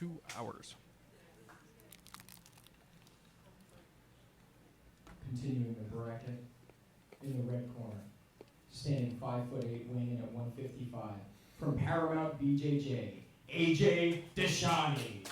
2 hours. Continuing the bracket, in the red corner, standing 5'8", weighing in at 155, from Paramount BJJ, AJ Discianni.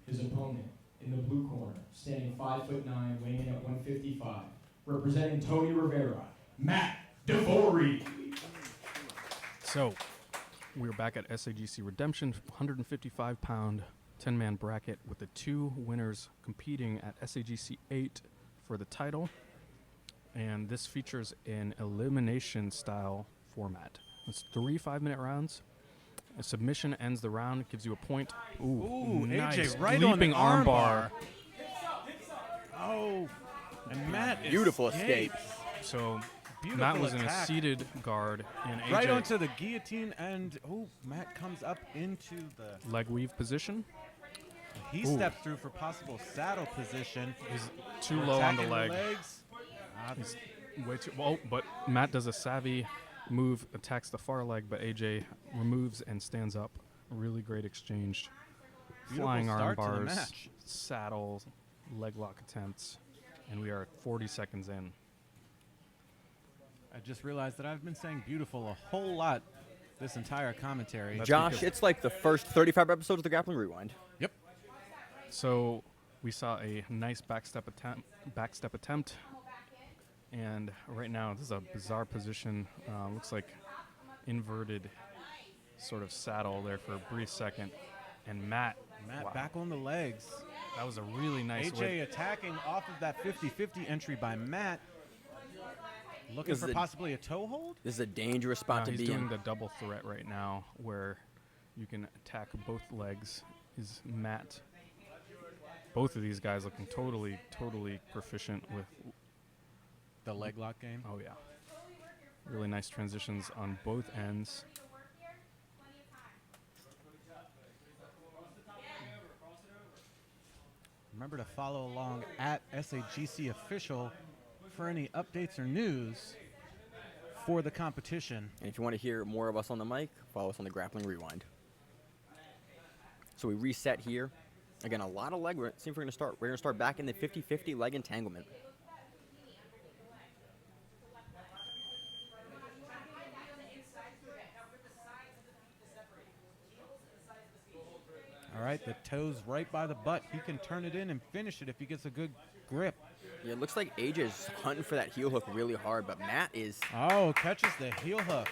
His opponent, in the blue corner, standing 5'9", weighing in at 155, representing Tony Rivera, Matt Dvorovy. So, we're back at SAGC Redemption, 155-pound, 10-man bracket with the 2 winners competing at SAGC 8 for the title. And this features an elimination-style format. It's 3 5-minute rounds. A submission ends the round, gives you a point. Ooh, nice. AJ right Leaping on the armbar. Oh, and Matt Beautiful escape. So Beautiful Matt was in a attack. seated guard, and AJ Right onto the guillotine, and Matt comes up into the... leg weave position. He steps through for possible saddle position. He's too low on the Attacking leg. legs. He's way too well, but Matt does a savvy move, attacks the far leg, but AJ removes and stands up. Really great exchange. Beautiful Flying arm start to the bars, match. saddles, leg lock attempts, and we are at 40 seconds in. I just realized that I've been saying beautiful a whole lot this entire commentary. That's Josh, because- it's like the first 35 episodes of the Grappling Rewind. Yep. So we saw a nice backstep attempt, and right now this is a bizarre position. Looks like inverted sort of saddle there for a brief second, and Matt wow, Back on the legs. that was a really nice AJ way. attacking off of that 50-50 entry by Matt. Looking This for is a- possibly a toe hold? This is a dangerous spot to He's be doing in. the double threat right now, where you can attack both legs. Is Matt? Both of these guys looking totally proficient with. The leg lock game. Oh yeah, really nice transitions on both ends. Remember to follow along at SAGC Official for any updates or news for the competition. And if you want to hear more of us on the mic, follow us on the Grappling Rewind. So we reset here. Again, a lot of leg. See if we're going to start. We're going to start back in the 50-50 leg entanglement. All right, the toes right by the butt. He can turn it in and finish it if he gets a good grip. Yeah, it looks like AJ is hunting for that heel hook really hard, but Matt is. Oh, catches the heel hook.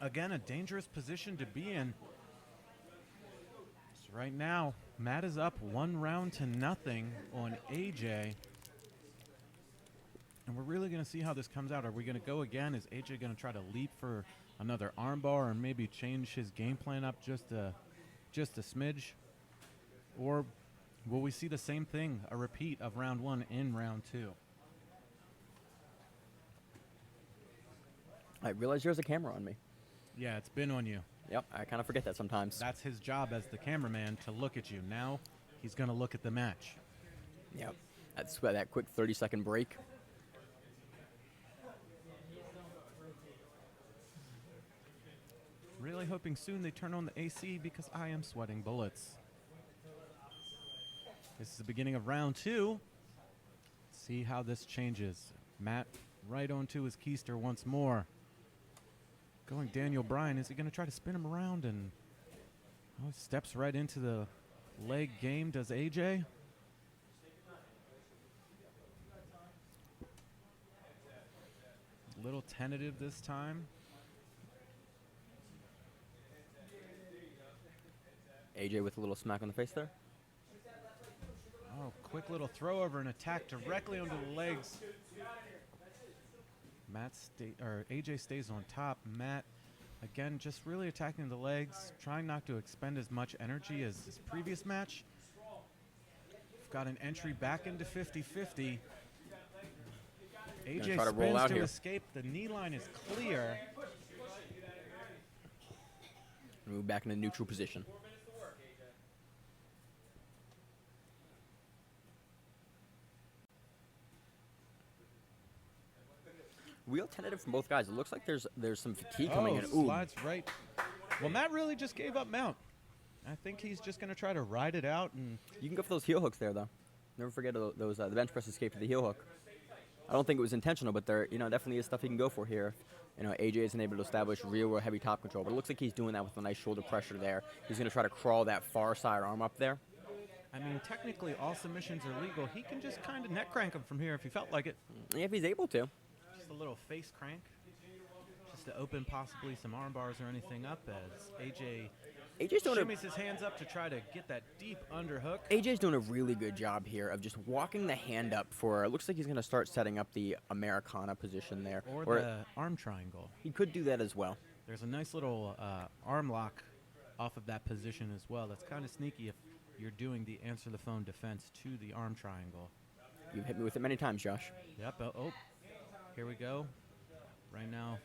Again, a dangerous position to be in. So right now, Matt is up 1-0 on AJ. And we're really going to see how this comes out. Are we going to go again? Is AJ going to try to leap for another armbar and maybe change his game plan up just a smidge? Or will we see the same thing, a repeat of round 1 in round 2? I realize there's a camera on me. Yeah, it's been on you. Yep, I kind of forget that sometimes. That's his job as the cameraman, to look at you. Now he's going to look at the match. Yep, that's why that quick 30-second break. Really hoping soon they turn on the AC because I am sweating bullets. This is the beginning of round 2. See how this changes. Matt right onto his keister once more. Going Daniel Bryan. Is he going to try to spin him around? And steps right into the leg game. Does AJ? A little tentative this time. AJ with a little smack on the face there. Oh, quick little throw over and attack directly onto the legs. AJ stays on top. Matt, again, just really attacking the legs, trying not to expend as much energy as his previous match. We've got an entry back into 50-50. AJ try to roll spins out to here. escape. The knee line is clear. Move back into neutral position. real tentative from both guys. It looks like there's some fatigue coming in. Ooh, Slides right. Well, Matt really just gave up mount. I think he's just going to try to ride it out. And you can go for those heel hooks there, though. Never forget those the bench press escape to the heel hook. I don't think it was intentional, but there definitely is stuff he can go for here. AJ isn't able to establish real heavy top control, but it looks like he's doing that with a nice shoulder pressure there. He's going to try to crawl that far side arm up there. I mean, technically, all submissions are legal. He can just kind of neck crank him from here if he felt like it. Yeah, if he's able to. Just a little face crank, just to open possibly some arm bars or anything up as AJ's doing shimmies his hands up to try to get that deep underhook. AJ's doing a really good job here of just walking the hand up for. It looks like he's going to start setting up the Americana position there, Or the arm triangle. he could do that as well. There's a nice little arm lock off of that position as well. That's kind of sneaky if you're doing the answer the phone defense to the arm triangle. You've hit me with it many times, Josh. Yep. Oh, here we go. Right now,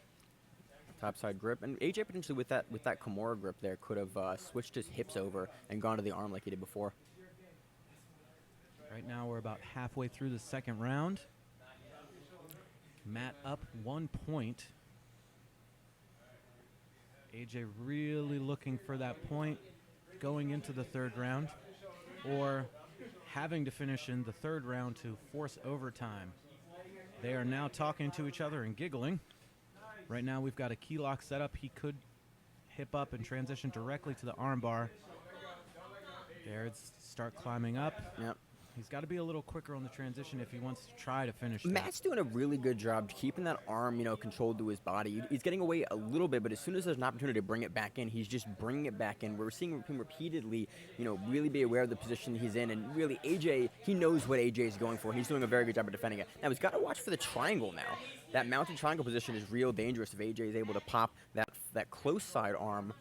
Topside grip, and AJ potentially with that Kimura grip there could have switched his hips over and gone to the arm like he did before. Right now we're about halfway through the second round. Matt up 1 point. AJ really looking for that point going into the third round, or having to finish in the third round to force overtime. They are now talking to each other and giggling. Right now we've got a key lock set up. He could hip up and transition directly to the arm bar. There, start climbing up. Yep. He's got to be a little quicker on the transition if he wants to try to finish that. Matt's doing a really good job keeping that arm, controlled to his body. He's getting away a little bit, but as soon as there's an opportunity to bring it back in, he's just bringing it back in. We're seeing him repeatedly, really be aware of the position he's in, and really AJ, he knows what AJ is going for, and he's doing a very good job of defending it. Now he's got to watch for the triangle now. That mounted triangle position is real dangerous if AJ is able to pop that close side arm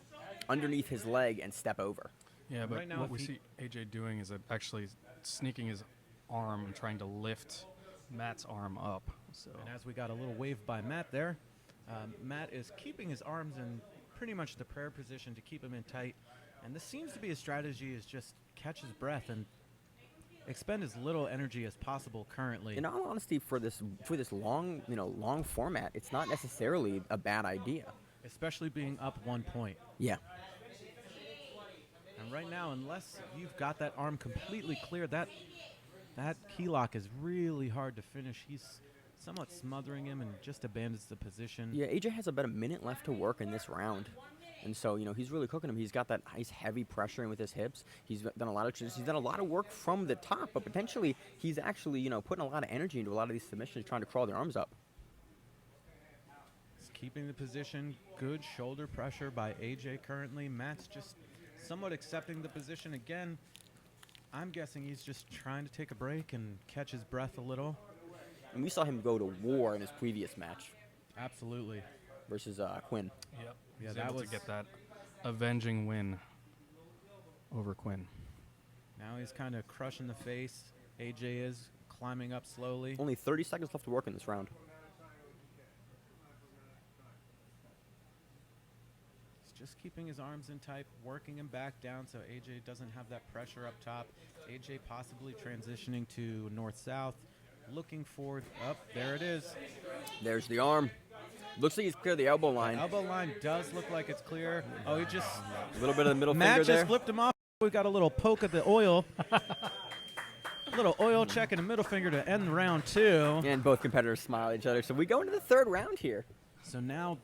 underneath his leg and step over. Yeah, but Right now, what if we he- see AJ doing is actually sneaking his arm and trying to lift Matt's arm up. So And as we got a little wave by Matt there, Matt is keeping his arms in pretty much the prayer position to keep him in tight. And this seems to be a strategy, is just catch his breath and expend as little energy as possible currently. In all honesty, for this long long format, it's not necessarily a bad idea. Especially being up 1 point. Yeah. And right now, unless you've got that arm completely clear, that key lock is really hard to finish. He's somewhat smothering him and just abandons the position. Yeah, AJ has about a minute left to work in this round. And so, he's really cooking him. He's got that nice heavy pressure in with his hips. He's done a lot of he's done a lot of work from the top, but potentially he's actually, putting a lot of energy into a lot of these submissions, trying to crawl their arms up. He's keeping the position. Good shoulder pressure by AJ currently. Matt's just somewhat accepting the position again. I'm guessing he's just trying to take a break and catch his breath a little. And we saw him go to war in his previous match Absolutely. versus Quinn. yep, Yeah, he's that able was- to get that avenging win over Quinn. Now he's kind of crushing the face. AJ is climbing up slowly. Only 30 seconds left to work in this round. He's just keeping his arms in tight, working him back down so AJ doesn't have that pressure up top. AJ possibly transitioning to north-south, looking for, there it is. There's the arm. Looks like he's cleared the elbow line. Elbow line does look like it's clear. Oh, he just, A little bit of the middle Matt finger just there. flipped him off. We got a little poke of the oil. A little oil check and a middle finger to end round 2. And both competitors smile at each other. So we go into the third round here. So now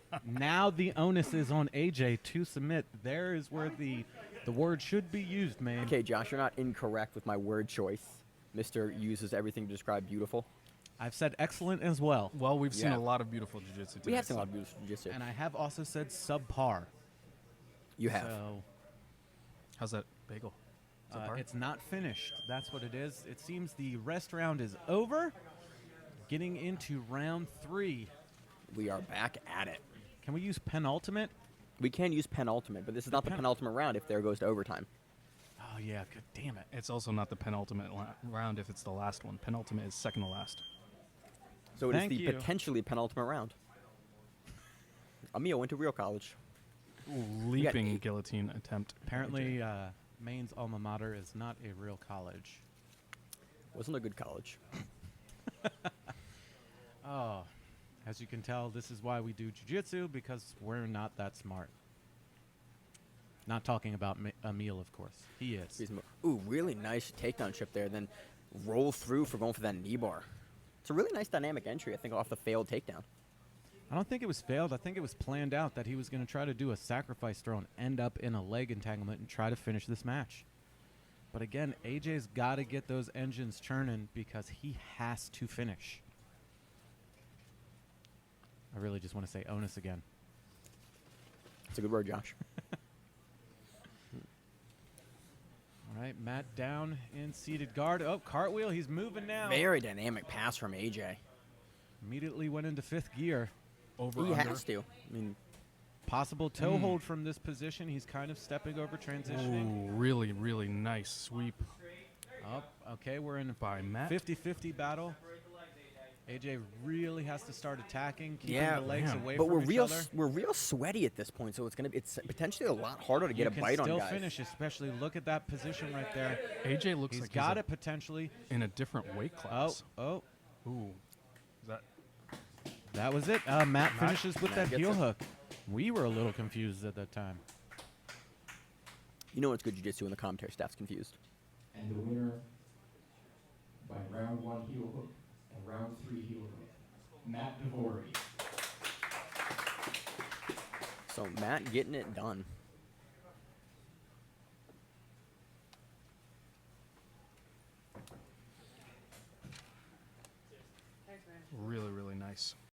the onus is on AJ to submit. There is where the word should be used, man. Okay, Josh, you're not incorrect with my word choice. Mr. uses everything to describe beautiful. I've said excellent as well. Well, we've seen Yeah. a lot of beautiful jiu-jitsu today. We have seen a so- lot of beautiful jiu-jitsu. And I have also said subpar. You have. So How's that bagel? Is that par? it's not finished. That's what it is. It seems the rest round is over. Getting into round 3. We are back at it. Can we use penultimate? We can use penultimate, but this is not the penultimate round if there goes to overtime. Oh, yeah. Good damn it. It's also not the penultimate round if it's the last one. Penultimate is second to last. So it is Thank the you. potentially penultimate round. Amio went to real college. Leaping eight. guillotine attempt. Apparently, Maine's alma mater is not a real college. Wasn't a good college. Oh, As you can tell, this is why we do jiu-jitsu, because we're not that smart. Not talking about Emil, of course. He is. Ooh, really nice takedown trip there. Then roll through for going for that knee bar. It's a really nice dynamic entry, I think, off the failed takedown. I don't think it was failed. I think it was planned out that he was going to try to do a sacrifice throw and end up in a leg entanglement and try to finish this match. But again, AJ's got to get those engines churning because he has to finish. I really just want to say onus again. That's a good word, Josh. All right, Matt down in seated guard. Oh, cartwheel. He's moving now. Very dynamic pass from AJ. Immediately went into fifth gear. Over He under. has to. I mean, Possible toe hold from this position. He's kind of stepping over, transitioning. Ooh, really, really nice sweep Oh, okay, we're in a by Matt. 50-50 battle. AJ really has to start attacking, keeping Yeah, the legs man. away but from we're each other. we're real sweaty at this point, so it's potentially a lot harder to get You a can bite on still guys. finish, especially look at that position right there. AJ looks He's like got he's it potentially. in a different weight Oh, class. oh, Ooh, is that that was it. Matt finishes with Matt that gets heel it. hook. We were a little confused at that time. You know it's good jiu-jitsu when the commentary staff's confused. And the winner by round 1 heel hook and round 3 heel hook, Matt Dvorovy. So Matt getting it done.